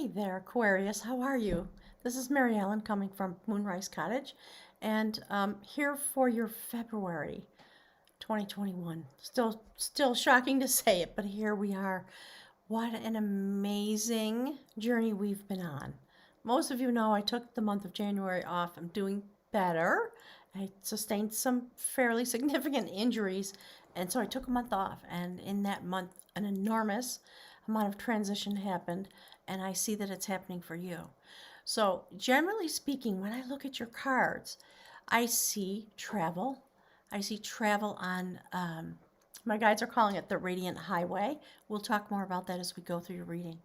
Hey there, Aquarius. How are you? This is Mary Ellen coming from Moonrise Cottage, and here for your February 2021. Still shocking to say it, but here we are. What an amazing journey we've been on. Most of you know I took the month of January off. I'm doing better. I sustained some fairly significant injuries, and so I took a month off. And in that month, an enormous amount of transition happened, and I see that it's happening for you. So, generally speaking, when I look at your cards, I see travel. I see travel on, my guides are calling it the Radiant Highway. We'll talk more about that as we go through your reading.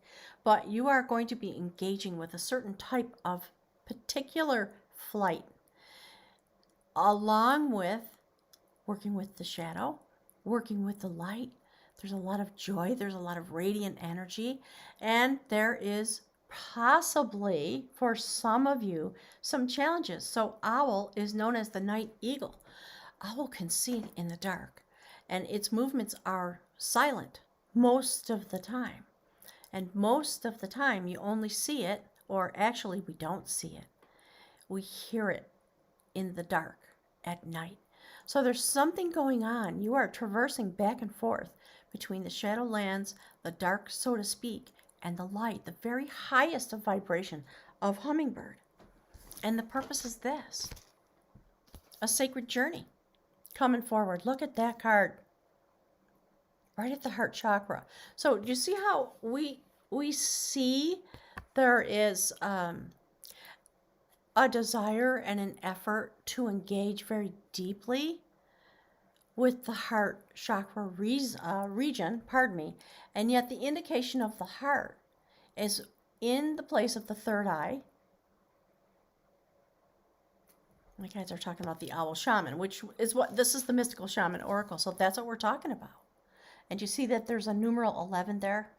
But you are going to be engaging with a certain type of particular flight, along with working with the shadow, working with the light. There's a lot of joy, there's a lot of radiant energy, and there is possibly, for some of you, some challenges. So owl is known as the night eagle. Owl can see in the dark, and its movements are silent most of the time. And most of the time, you only see it, or actually, we don't see it. We hear it in the dark at night. So there's something going on. You are traversing back and forth between the shadowlands, the dark, so to speak, and the light, the very highest of vibration of hummingbird. And the purpose is this: a sacred journey coming forward. Look at that card right at the heart chakra. So do you see how we see there is a desire and an effort to engage very deeply with the heart chakra region, and yet the indication of the heart is in the place of the third eye. My guys are talking about the owl shaman, which is what this is, the mystical shaman oracle. So that's what we're talking about. And you see that there's a numeral 11 there.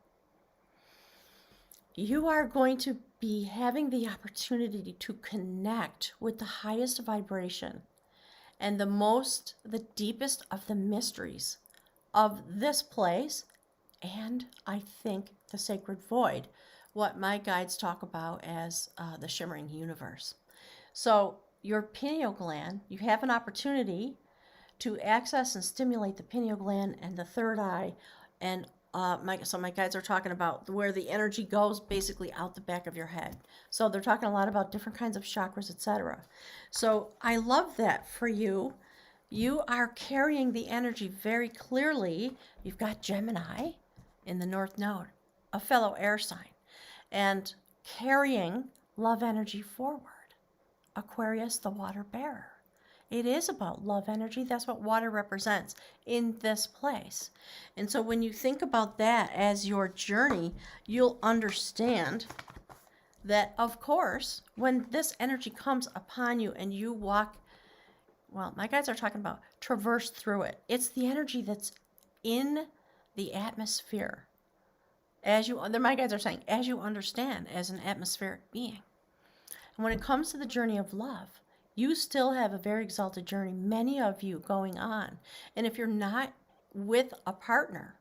You are going to be having the opportunity to connect with the highest vibration and the deepest of the mysteries of this place, and I think the sacred void, what my guides talk about as the shimmering universe. So your pineal gland, you have an opportunity to access and stimulate the pineal gland and the third eye, and my guides are talking about where the energy goes basically out the back of your head. So they're talking a lot about different kinds of chakras, etc. So I love that for you. You are carrying the energy very clearly. You've got Gemini in the North Node, a fellow air sign, and carrying love energy forward. Aquarius, the water bearer. It is about love energy. That's what water represents in this place. And so when you think about that as your journey, you'll understand that, of course, when this energy comes upon you and you walk, well, my guys are talking about traverse through it. It's the energy that's in the atmosphere. My guys are saying, as you understand as an atmospheric being. And when it comes to the journey of love, you still have a very exalted journey, many of you going on. And if you're not with a partner,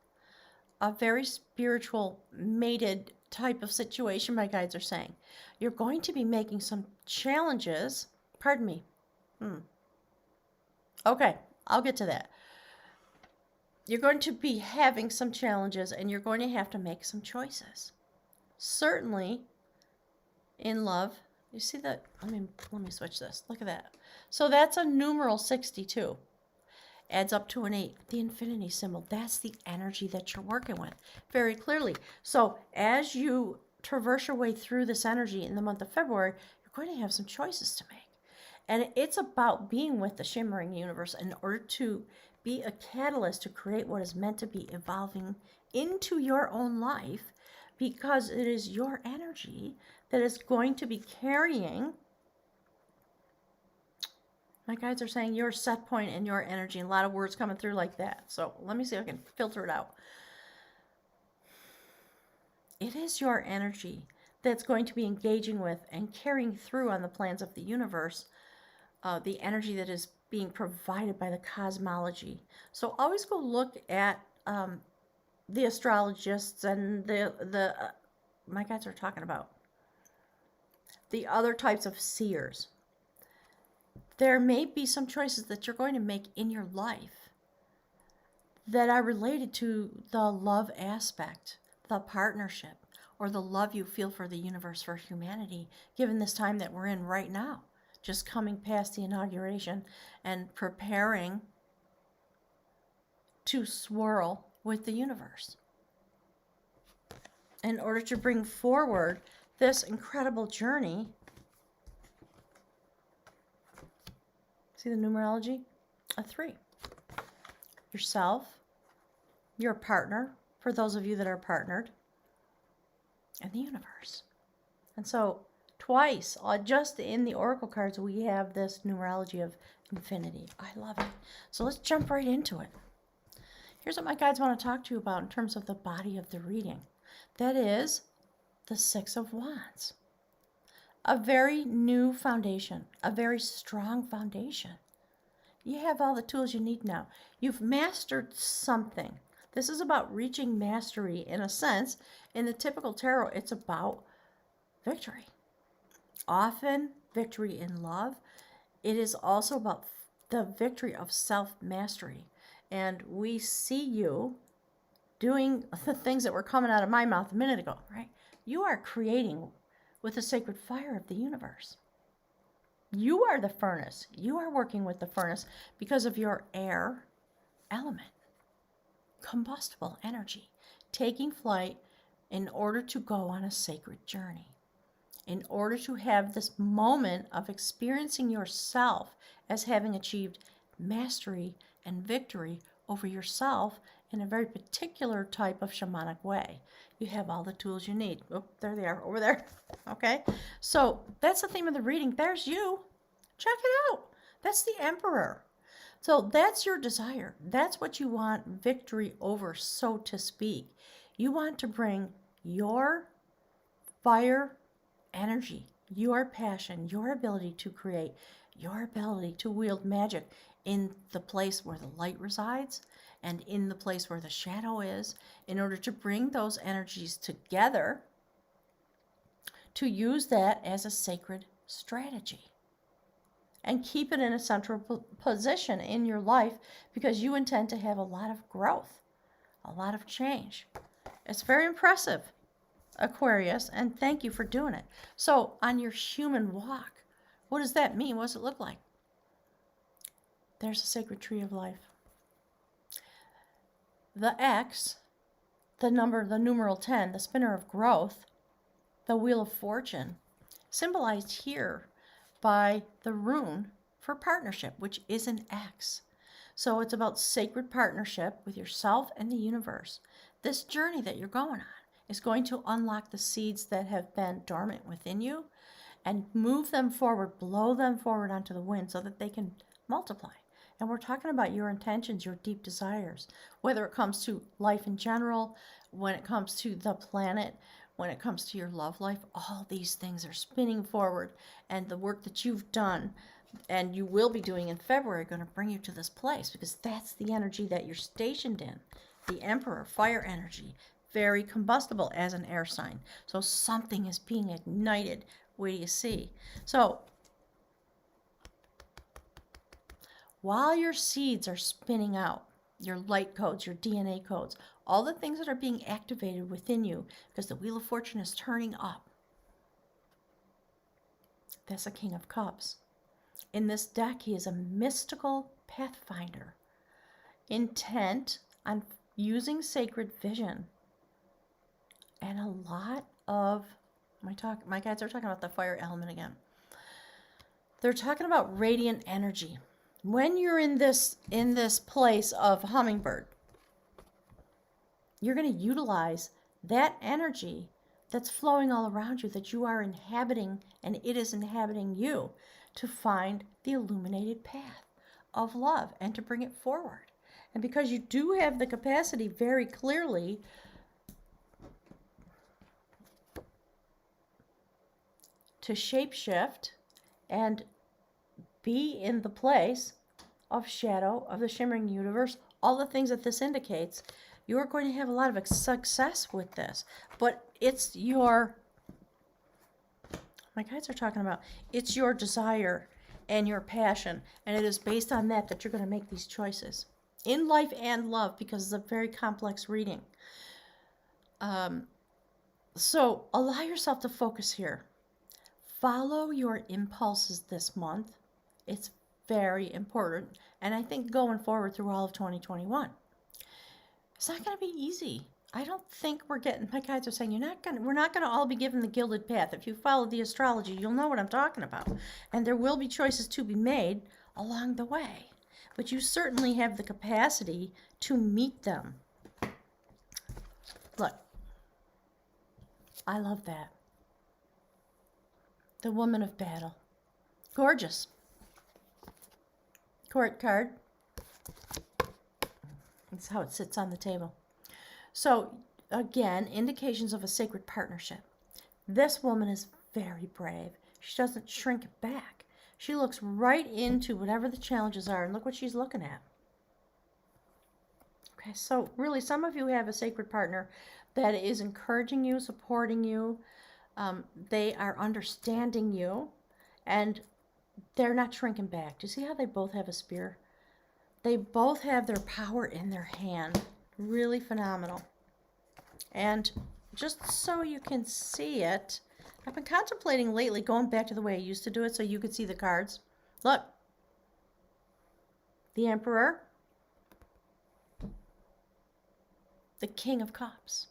a very spiritual, mated type of situation, my guides are saying, you're going to be making some challenges. Pardon me. Okay, I'll get to that. You're going to be having some challenges, and you're going to have to make some choices. Certainly, in love, you see that? Let me switch this. Look at that. So that's a numeral 62. Adds up to an 8. The infinity symbol. That's the energy that you're working with very clearly. So as you traverse your way through this energy in the month of February, you're going to have some choices to make. And it's about being with the shimmering universe in order to be a catalyst to create what is meant to be evolving into your own life, because it is your energy that is going to be carrying. My guides are saying your set point and your energy. A lot of words coming through like that. So let me see if I can filter it out. It is your energy that's going to be engaging with and carrying through on the plans of the universe, the energy that is being provided by the cosmology. So always go look at the astrologists and the my guides are talking about. The other types of seers. There may be some choices that you're going to make in your life that are related to the love aspect, the partnership, or the love you feel for the universe, for humanity, given this time that we're in right now. Just coming past the inauguration and preparing to swirl with the universe in order to bring forward this incredible journey. See the numerology? A 3. Yourself, your partner, for those of you that are partnered, and the universe. And so twice, just in the oracle cards, we have this numerology of infinity. I love it. So let's jump right into it. Here's what my guides want to talk to you about in terms of the body of the reading. That is the 6 of Wands. A very new foundation, a very strong foundation. You have all the tools you need now. You've mastered something. This is about reaching mastery in a sense. In the typical tarot, it's about victory. Often victory in love. It is also about the victory of self-mastery. And we see you doing the things that were coming out of my mouth a minute ago, right? You are creating with the sacred fire of the universe. You are the furnace. You are working with the furnace because of your air element, combustible energy, taking flight in order to go on a sacred journey, in order to have this moment of experiencing yourself as having achieved mastery and victory over yourself in a very particular type of shamanic way. You have all the tools you need. Oh, there they are, over there. Okay, so that's the theme of the reading. There's you. Check it out. That's the Emperor. So that's your desire. That's what you want victory over, so to speak. You want to bring your fire energy, your passion, your ability to create, your ability to wield magic in the place where the light resides and in the place where the shadow is, in order to bring those energies together, to use that as a sacred strategy and keep it in a central position in your life, because you intend to have a lot of growth, a lot of change. It's very impressive, Aquarius, and thank you for doing it. So on your human walk, what does that mean? What does it look like? There's a sacred tree of life. The X, the numeral 10, the spinner of growth, the wheel of fortune, symbolized here by the rune for partnership, which is an X. So it's about sacred partnership with yourself and the universe. This journey that you're going on is going to unlock the seeds that have been dormant within you and move them forward, blow them forward onto the wind so that they can multiply. And we're talking about your intentions, your deep desires, whether it comes to life in general, when it comes to the planet, when it comes to your love life. All these things are spinning forward, and the work that you've done and you will be doing in February are going to bring you to this place, because that's the energy that you're stationed in. The Emperor, fire energy, very combustible as an air sign. So something is being ignited. Wait till you see. So while your seeds are spinning out, your light codes, your DNA codes, all the things that are being activated within you, because the Wheel of Fortune is turning up. That's a King of Cups. In this deck, he is a mystical pathfinder, intent on using sacred vision. And a lot of, my guides are talking about the fire element again. They're talking about radiant energy. When you're in this place of hummingbird, you're going to utilize that energy that's flowing all around you, that you are inhabiting, and it is inhabiting you, to find the illuminated path of love and to bring it forward. And because you do have the capacity very clearly to shapeshift and be in the place of shadow, of the shimmering universe, all the things that this indicates, You're going to have a lot of success with this. But it's your, my guides are talking about, it's your desire and your passion. And it is based on that that you're going to make these choices. In life and love, because it's a very complex reading. So allow yourself to focus here. Follow your impulses this month. It's very important. And I think going forward through all of 2021. It's not going to be easy. I don't think we're getting, my guides are saying, we're not going to all be given the gilded path. If you follow the astrology, you'll know what I'm talking about. And there will be choices to be made along the way. But you certainly have the capacity to meet them. Look, I love that. The Woman of Battle. Gorgeous. Court card. That's how it sits on the table. So, again, indications of a sacred partnership. This woman is very brave. She doesn't shrink back. She looks right into whatever the challenges are, and look what she's looking at. Okay, so really, some of you have a sacred partner that is encouraging you, supporting you. They are understanding you, and they're not shrinking back. Do you see how they both have a spear? They both have their power in their hand. Really phenomenal. And just so you can see it, I've been contemplating lately going back to the way I used to do it so you could see the cards. Look. The Emperor. The King of Cups.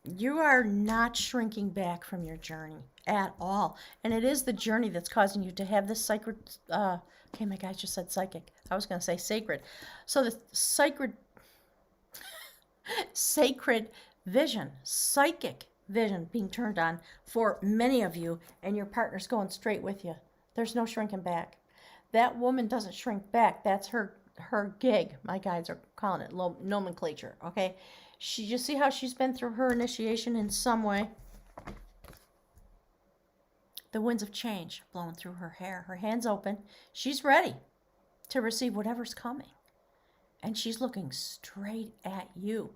You are not shrinking back from your journey at all. And it is the journey that's causing you to have this sacred, okay, my guy just said psychic. I was going to say sacred. So the sacred vision, psychic vision being turned on for many of you, and your partner's going straight with you. There's no shrinking back. That woman doesn't shrink back. That's her gig. My guides are calling it nomenclature, okay? You see how she's been through her initiation in some way? The winds of change blowing through her hair. Her hands open. She's ready to receive whatever's coming. And she's looking straight at you.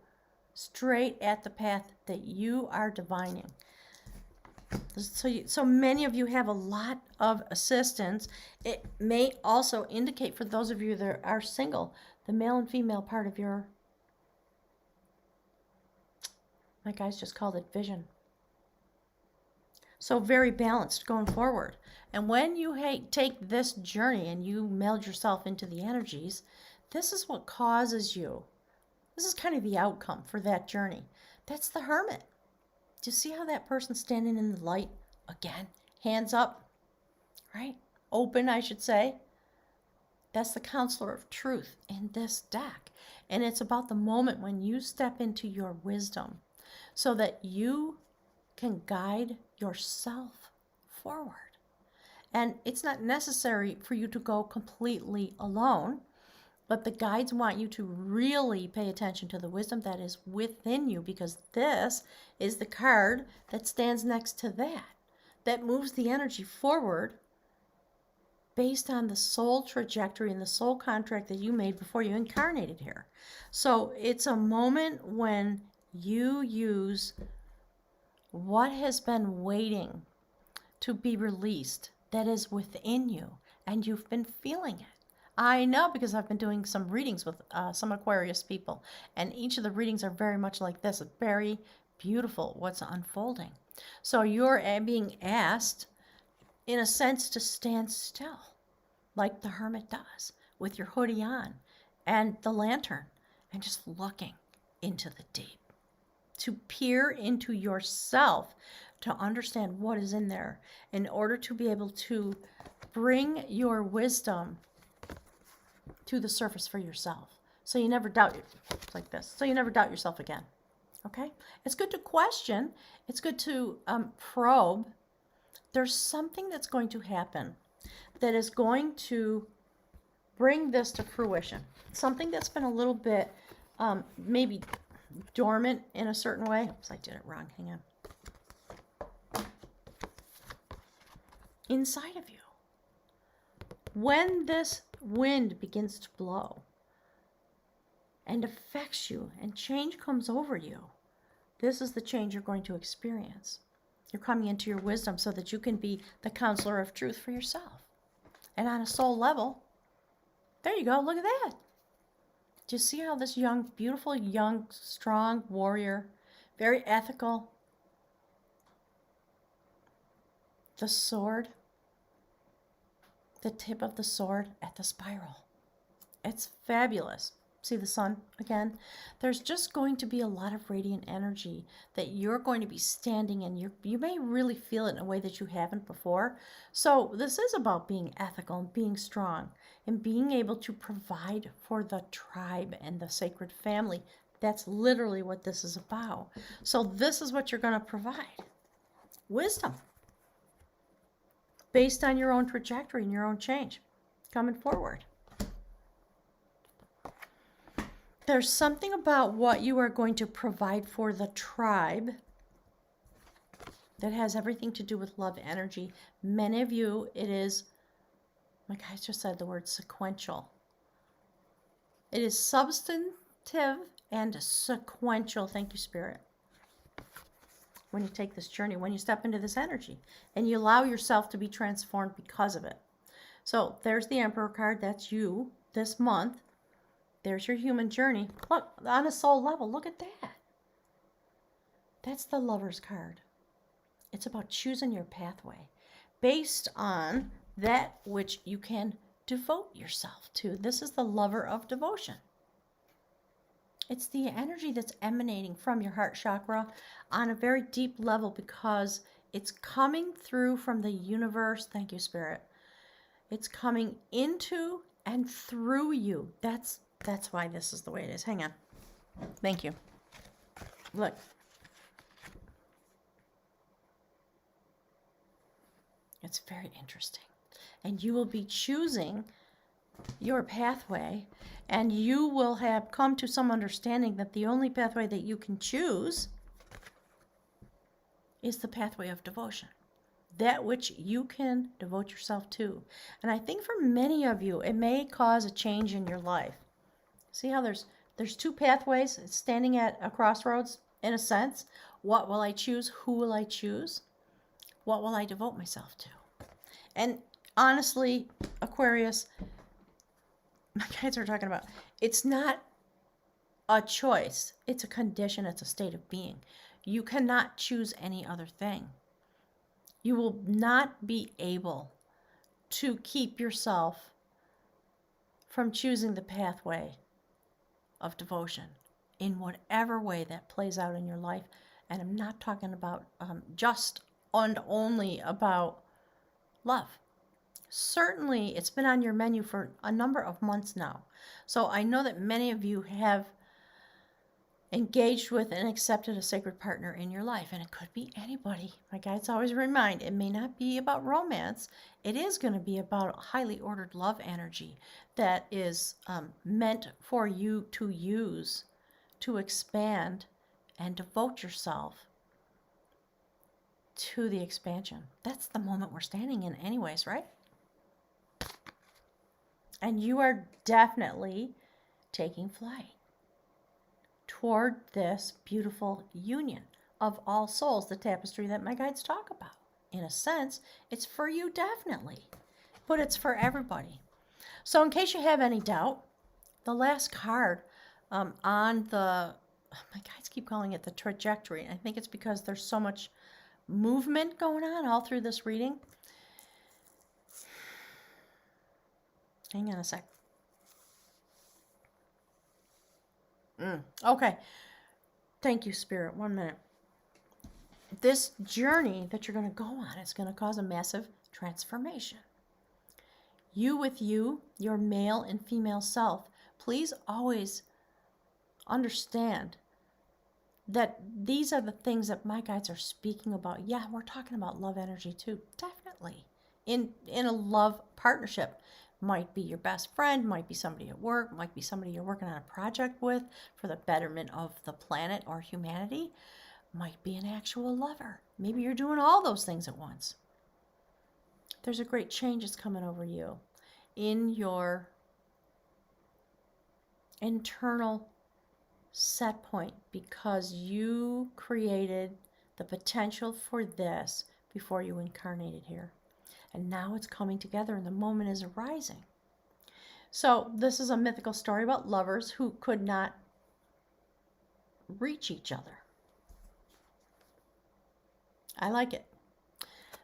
Straight at the path that you are divining. So many of you have a lot of assistance. It may also indicate, for those of you that are single, the male and female part of your, my guys just called it vision. So very balanced going forward. And when you take this journey and you meld yourself into the energies, this is what causes you. This is kind of the outcome for that journey. That's the Hermit. Do you see how that person's standing in the light? Again, hands up, right? Open, I should say. That's the Counselor of Truth in this deck. And it's about the moment when you step into your wisdom so that you can guide yourself forward. And it's not necessary for you to go completely alone, but the guides want you to really pay attention to the wisdom that is within you, because this is the card that stands next to that moves the energy forward based on the soul trajectory and the soul contract that you made before you incarnated here. So it's a moment when you use what has been waiting to be released that is within you, and you've been feeling it. I know, because I've been doing some readings with some Aquarius people, and each of the readings are very much like this. It's very beautiful what's unfolding. So you're being asked, in a sense, to stand still, like the Hermit does, with your hoodie on and the lantern, and just looking into the deep. To peer into yourself, to understand what is in there, in order to be able to bring your wisdom to the surface for yourself. So you never doubt it, like this. So you never doubt yourself again. Okay? It's good to question. It's good to probe. There's something that's going to happen that is going to bring this to fruition. Something that's been a little bit maybe dormant in a certain way. Oops, I did it wrong. Hang on. Inside of you. When this wind begins to blow and affects you, and change comes over you. This is the change you're going to experience. You're coming into your wisdom so that you can be the counselor of truth for yourself. And on a soul level, there you go, look at that. Do you see how this young, beautiful, young, strong warrior, very ethical, the sword, the tip of the sword at the spiral. It's fabulous. See the sun again? There's just going to be a lot of radiant energy that you're going to be standing in. You may really feel it in a way that you haven't before. So this is about being ethical and being strong and being able to provide for the tribe and the sacred family. That's literally what this is about. So this is what you're going to provide. Wisdom. Based on your own trajectory and your own change coming forward. There's something about what you are going to provide for the tribe that has everything to do with love energy. Many of you, it is, my guys just said the word sequential. It is substantive and sequential. Thank you, Spirit. When you take this journey, when you step into this energy and you allow yourself to be transformed because of it. So there's the Emperor card. That's you this month. There's your human journey. Look, on a soul level, look at that. That's the Lover's card. It's about choosing your pathway based on that which you can devote yourself to. This is the Lover of Devotion. It's the energy that's emanating from your heart chakra on a very deep level because it's coming through from the universe. Thank you, Spirit. It's coming into and through you. That's why this is the way it is. Hang on. Thank you. Look. It's very interesting. And you will be choosing your pathway, and you will have come to some understanding that the only pathway that you can choose is the pathway of devotion. That which you can devote yourself to. And I think for many of you, it may cause a change in your life. See how there's two pathways. It's standing at a crossroads in a sense. What will I choose? Who will I choose? What will I devote myself to? And honestly, Aquarius, my guys are talking about, it's not a choice. It's a condition. It's a state of being. You cannot choose any other thing. You will not be able to keep yourself from choosing the pathway of devotion in whatever way that plays out in your life. And I'm not talking about just and only about love. Certainly, it's been on your menu for a number of months now. So I know that many of you have engaged with and accepted a sacred partner in your life. And it could be anybody. My guides always remind, it may not be about romance. It is going to be about highly ordered love energy that is meant for you to use to expand and devote yourself to the expansion. That's the moment we're standing in anyways, right? And you are definitely taking flight toward this beautiful union of all souls, the tapestry that my guides talk about. In a sense, it's for you definitely, but it's for everybody. So in case you have any doubt, the last card on the, my guides keep calling it the trajectory. And I think it's because there's so much movement going on all through this reading. Hang on a sec. Okay. Thank you, Spirit. 1 minute. This journey that you're going to go on is going to cause a massive transformation. You with you, your male and female self, please always understand that these are the things that my guides are speaking about. Yeah, we're talking about love energy too, definitely. In a love partnership. Might be your best friend, might be somebody at work, might be somebody you're working on a project with for the betterment of the planet or humanity, might be an actual lover. Maybe you're doing all those things at once. There's a great change that's coming over you in your internal set point because you created the potential for this before you incarnated here. And now it's coming together and the moment is arising. So this is a mythical story about lovers who could not reach each other. I like it.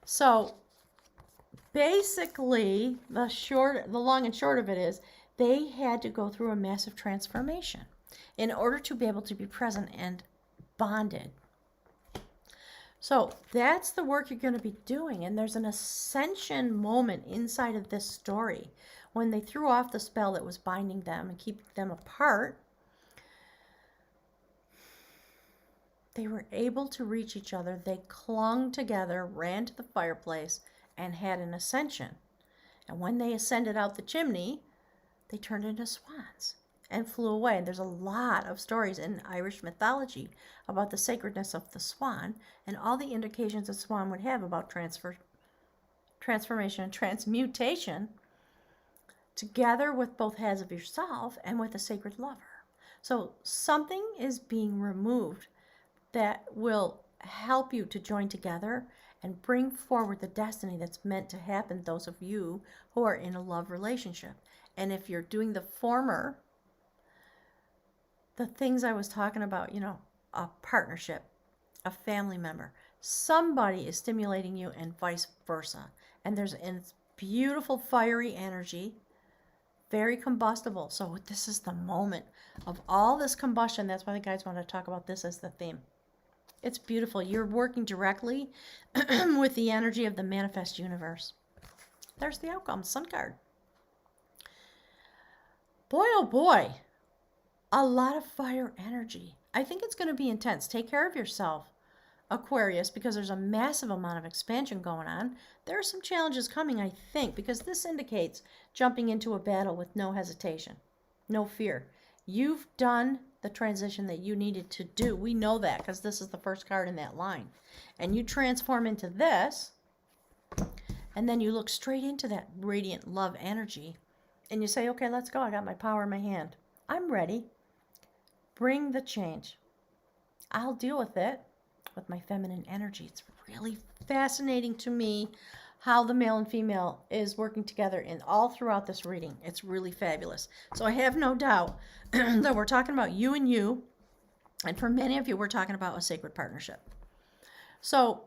So basically, the long and short of it is they had to go through a massive transformation in order to be able to be present and bonded. So that's the work you're going to be doing. And there's an ascension moment inside of this story when they threw off the spell that was binding them and keeping them apart. They were able to reach each other. They clung together, ran to the fireplace, and had an ascension. And when they ascended out the chimney, they turned into swans and flew away. And there's a lot of stories in Irish mythology about the sacredness of the swan and all the indications a swan would have about transformation and transmutation together with both halves of yourself and with a sacred lover. So something is being removed that will help you to join together and bring forward the destiny that's meant to happen, those of you who are in a love relationship. And if you're doing the former, the things I was talking about, a partnership, a family member, somebody is stimulating you and vice versa. And there's a beautiful fiery energy, very combustible. So this is the moment of all this combustion. That's why the guides want to talk about this as the theme. It's beautiful. You're working directly with the energy of the manifest universe. There's the outcome, Sun card. Boy, oh boy, a lot of fire energy. I think it's going to be intense. Take care of yourself, Aquarius, because there's a massive amount of expansion going on. There are some challenges coming, I think, because this indicates jumping into a battle with no hesitation, no fear. You've done the transition that you needed to do. We know that because this is the first card in that line. And you transform into this, and then you look straight into that radiant love energy, and you say, okay, let's go. I got my power in my hand. I'm ready. Bring the change. I'll deal with it with my feminine energy. It's really fascinating to me how the male and female is working together in all throughout this reading. It's really fabulous. So I have no doubt that we're talking about you and you, and for many of you, we're talking about a sacred partnership. So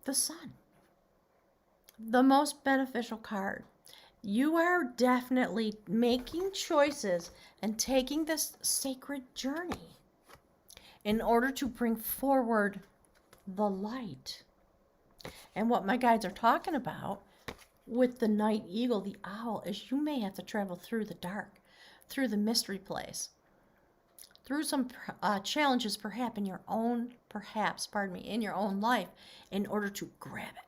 the Sun, the most beneficial card. You are definitely making choices and taking this sacred journey in order to bring forward the light. And what my guides are talking about with the night eagle, the owl, is you may have to travel through the dark, through the mystery place, through some challenges perhaps in your own life in order to grab it.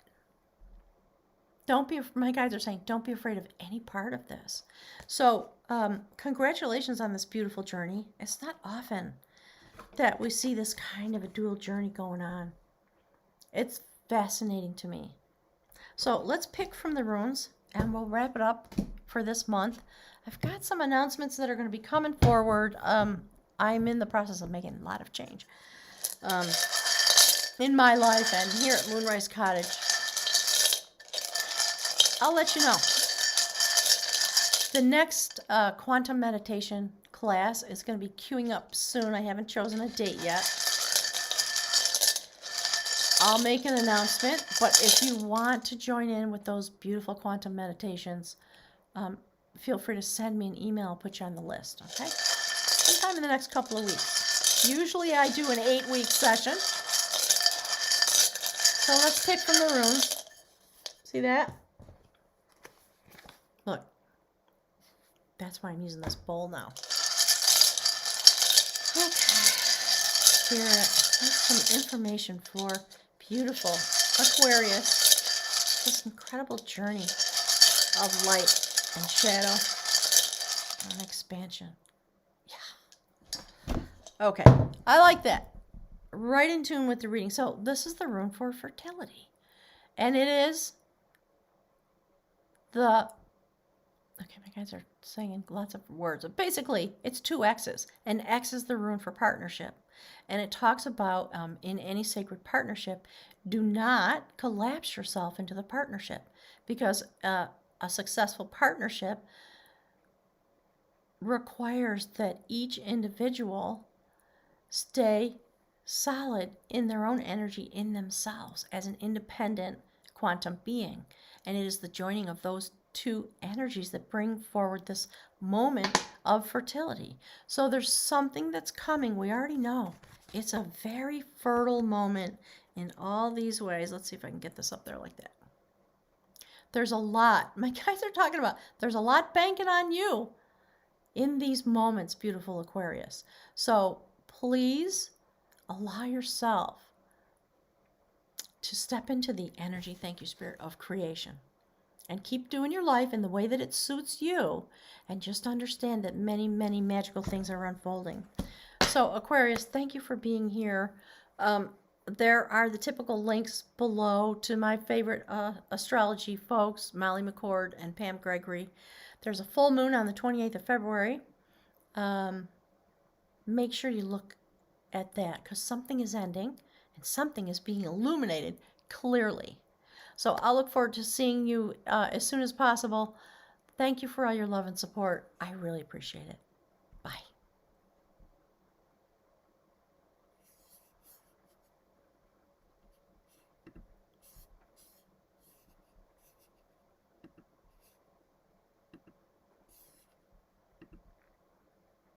My guides are saying, don't be afraid of any part of this. So congratulations on this beautiful journey. It's not often that we see this kind of a dual journey going on. It's fascinating to me. So let's pick from the runes and we'll wrap it up for this month. I've got some announcements that are going to be coming forward. I'm in the process of making a lot of change in my life and here at Moonrise Cottage. I'll let you know. The next quantum meditation class is going to be queuing up soon. I haven't chosen a date yet. I'll make an announcement, but if you want to join in with those beautiful quantum meditations, feel free to send me an email. I'll put you on the list, okay? Sometime in the next couple of weeks. Usually I do an 8-week session. So let's pick from the runes. See that? Look. That's why I'm using this bowl now. Okay. Spirit, here's some information for beautiful Aquarius. This incredible journey of light and shadow and expansion. Yeah. Okay. I like that. Right in tune with the reading. So this is the rune for fertility. And it is the Okay, my guys are saying lots of words. But basically, it's two X's. And X is the rune for partnership. And it talks about in any sacred partnership, do not collapse yourself into the partnership, because a successful partnership requires that each individual stay solid in their own energy, in themselves, as an independent quantum being. And it is the joining of those two energies that bring forward this moment of fertility. So there's something that's coming. We already know it's a very fertile moment in all these ways. Let's see if I can get this up there like that. There's a lot. My guys are talking about there's a lot banking on you in these moments, beautiful Aquarius. So please allow yourself to step into the energy, thank you, Spirit, of creation. And keep doing your life in the way that it suits you. And just understand that many, many magical things are unfolding. So, Aquarius, thank you for being here. There are the typical links below to my favorite astrology folks, Molly McCord and Pam Gregory. There's a full moon on the 28th of February. Make sure you look at that, because something is ending and something is being illuminated clearly. So I'll look forward to seeing you as soon as possible. Thank you for all your love and support. I really appreciate it.